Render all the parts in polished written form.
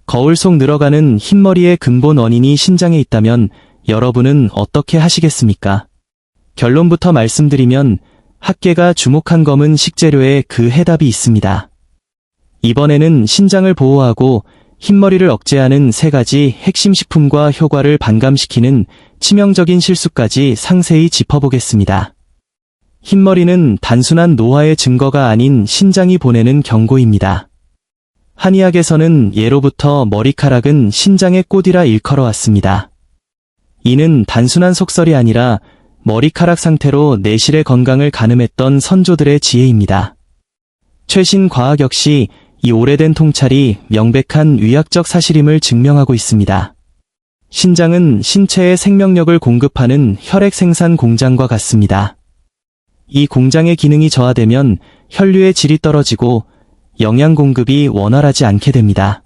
거울 속 늘어가는 흰머리의 근본 원인이 신장에 있다면 여러분은 어떻게 하시겠습니까? 결론부터 말씀드리면 학계가 주목한 검은 식재료에 그 해답이 있습니다. 이번에는 신장을 보호하고 흰머리를 억제하는 3가지 핵심 식품과 효과를 반감시키는 치명적인 실수까지 상세히 짚어보겠습니다. 흰머리는 단순한 노화의 증거가 아닌 신장이 보내는 경고입니다. 한의학에서는 예로부터 머리카락은 신장의 꽃이라 일컬어왔습니다. 이는 단순한 속설이 아니라 머리카락 상태로 내실의 건강을 가늠했던 선조들의 지혜입니다. 최신 과학 역시 이 오래된 통찰이 명백한 의학적 사실임을 증명하고 있습니다. 신장은 신체에 생명력을 공급하는 혈액 생산 공장과 같습니다. 이 공장의 기능이 저하되면 혈류의 질이 떨어지고 영양 공급이 원활하지 않게 됩니다.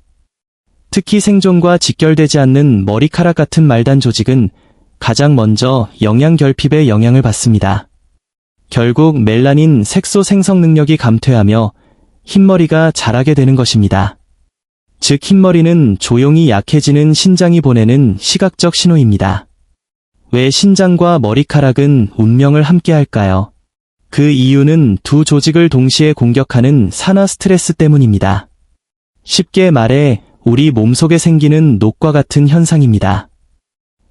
특히 생존과 직결되지 않는 머리카락 같은 말단 조직은 가장 먼저 영양 결핍에 영향을 받습니다. 결국 멜라닌 색소 생성 능력이 감퇴하며 흰머리가 자라게 되는 것입니다. 즉 흰머리는 조용히 약해지는 신장이 보내는 시각적 신호입니다. 왜 신장과 머리카락은 운명을 함께할까요? 그 이유는 두 조직을 동시에 공격하는 산화 스트레스 때문입니다. 쉽게 말해 우리 몸속에 생기는 녹과 같은 현상입니다.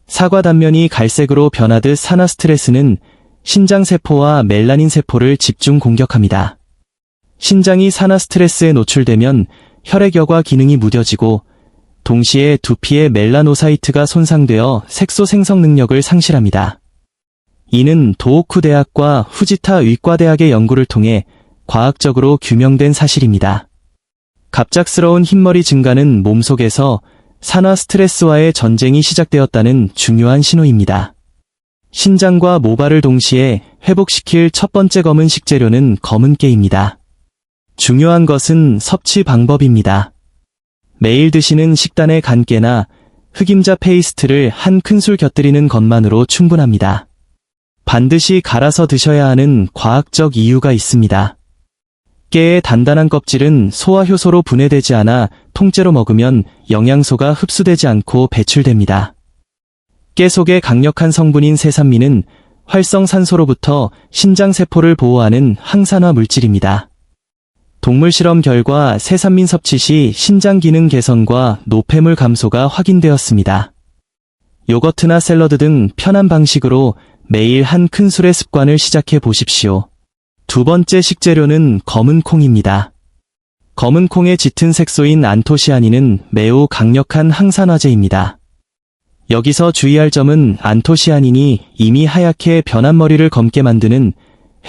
사과 단면이 갈색으로 변하듯 산화 스트레스는 신장 세포와 멜라닌 세포를 집중 공격합니다. 신장이 산화 스트레스에 노출되면 혈액여과 기능이 무뎌지고 동시에 두피의 멜라노사이트가 손상되어 색소 생성 능력을 상실합니다. 이는 도호쿠 대학과 후지타 의과대학의 연구를 통해 과학적으로 규명된 사실입니다. 갑작스러운 흰머리 증가는 몸속에서 산화 스트레스와의 전쟁이 시작되었다는 중요한 신호입니다. 신장과 모발을 동시에 회복시킬 첫 번째 검은 식재료는 검은깨입니다. 중요한 것은 섭취 방법입니다. 매일 드시는 식단에 간깨나 흑임자 페이스트를 한 큰술 곁들이는 것만으로 충분합니다. 반드시 갈아서 드셔야 하는 과학적 이유가 있습니다. 깨의 단단한 껍질은 소화 효소로 분해되지 않아 통째로 먹으면 영양소가 흡수되지 않고 배출됩니다. 깨 속의 강력한 성분인 세산민은 활성산소로부터 신장세포를 보호하는 항산화 물질입니다. 동물 실험 결과 세산민 섭취 시 신장 기능 개선과 노폐물 감소가 확인되었습니다. 요거트나 샐러드 등 편한 방식으로 매일 한 큰술의 습관을 시작해 보십시오. 두 번째 식재료는 검은 콩입니다. 검은 콩의 짙은 색소인 안토시아닌은 매우 강력한 항산화제입니다. 여기서 주의할 점은 안토시아닌이 이미 하얗게 변한 머리를 검게 만드는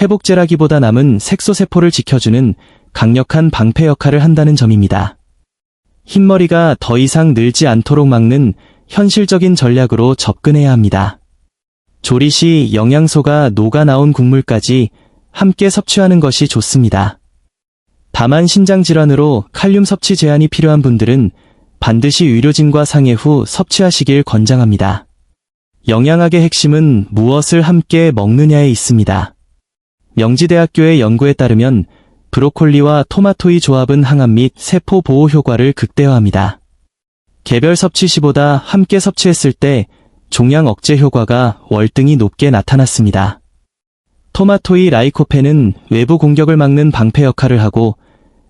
회복제라기보다 남은 색소세포를 지켜주는 강력한 방패 역할을 한다는 점입니다. 흰머리가 더 이상 늘지 않도록 막는 현실적인 전략으로 접근해야 합니다. 조리 시 영양소가 녹아 나온 국물까지 함께 섭취하는 것이 좋습니다. 다만 신장질환으로 칼륨 섭취 제한이 필요한 분들은 반드시 의료진과 상의 후 섭취하시길 권장합니다. 영양학의 핵심은 무엇을 함께 먹느냐에 있습니다. 명지대학교의 연구에 따르면 브로콜리와 토마토의 조합은 항암 및 세포 보호 효과를 극대화합니다. 개별 섭취 시보다 함께 섭취했을 때 종양 억제 효과가 월등히 높게 나타났습니다. 토마토의 라이코펜은 외부 공격을 막는 방패 역할을 하고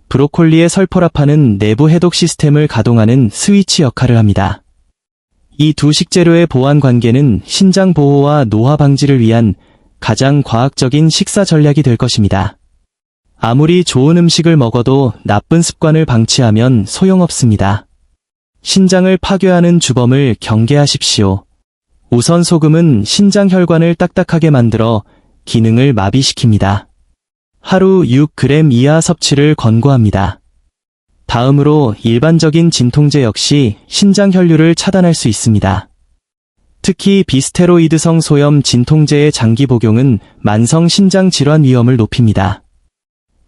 브로콜리의 설포라파는 내부 해독 시스템을 가동하는 스위치 역할을 합니다. 이 두 식재료의 보완 관계는 신장 보호와 노화 방지를 위한 가장 과학적인 식사 전략이 될 것입니다. 아무리 좋은 음식을 먹어도 나쁜 습관을 방치하면 소용없습니다. 신장을 파괴하는 주범을 경계하십시오. 우선 소금은 신장 혈관을 딱딱하게 만들어 기능을 마비시킵니다. 하루 6g 이하 섭취를 권고합니다. 다음으로 일반적인 진통제 역시 신장 혈류를 차단할 수 있습니다. 특히 비스테로이드성 소염 진통제의 장기 복용은 만성 신장 질환 위험을 높입니다.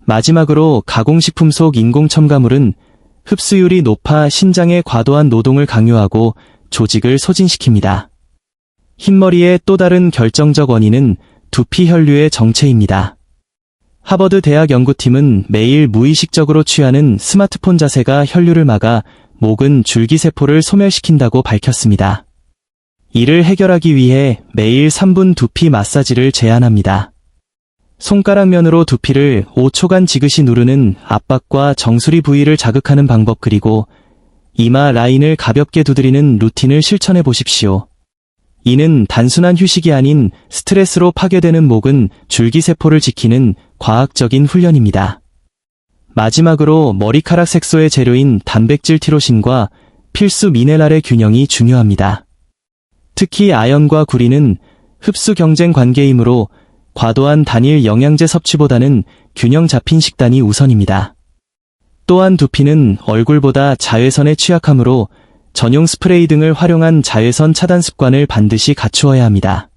마지막으로 가공식품 속 인공 첨가물은 흡수율이 높아 신장의 과도한 노동을 강요하고 조직을 소진시킵니다. 흰머리의 또 다른 결정적 원인은 두피 혈류의 정체입니다. 하버드 대학 연구팀은 매일 무의식적으로 취하는 스마트폰 자세가 혈류를 막아 목은 줄기세포를 소멸시킨다고 밝혔습니다. 이를 해결하기 위해 매일 3분 두피 마사지를 제안합니다. 손가락면으로 두피를 5초간 지그시 누르는 압박과 정수리 부위를 자극하는 방법, 그리고 이마 라인을 가볍게 두드리는 루틴을 실천해 보십시오. 이는 단순한 휴식이 아닌 스트레스로 파괴되는 목은 줄기세포를 지키는 과학적인 훈련입니다. 마지막으로 머리카락 색소의 재료인 단백질 티로신과 필수 미네랄의 균형이 중요합니다. 특히 아연과 구리는 흡수 경쟁 관계이므로 과도한 단일 영양제 섭취보다는 균형 잡힌 식단이 우선입니다. 또한 두피는 얼굴보다 자외선에 취약하므로 전용 스프레이 등을 활용한 자외선 차단 습관을 반드시 갖추어야 합니다.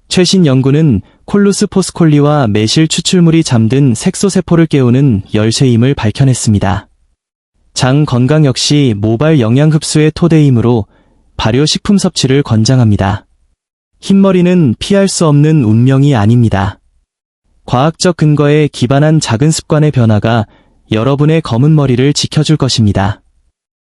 최신 연구는 콜루스 포스콜리와 매실 추출물이 잠든 색소세포를 깨우는 열쇠임을 밝혀냈습니다. 장 건강 역시 모발 영양 흡수의 토대이므로 발효식품 섭취를 권장합니다. 흰머리는 피할 수 없는 운명이 아닙니다. 과학적 근거에 기반한 작은 습관의 변화가 여러분의 검은 머리를 지켜줄 것입니다.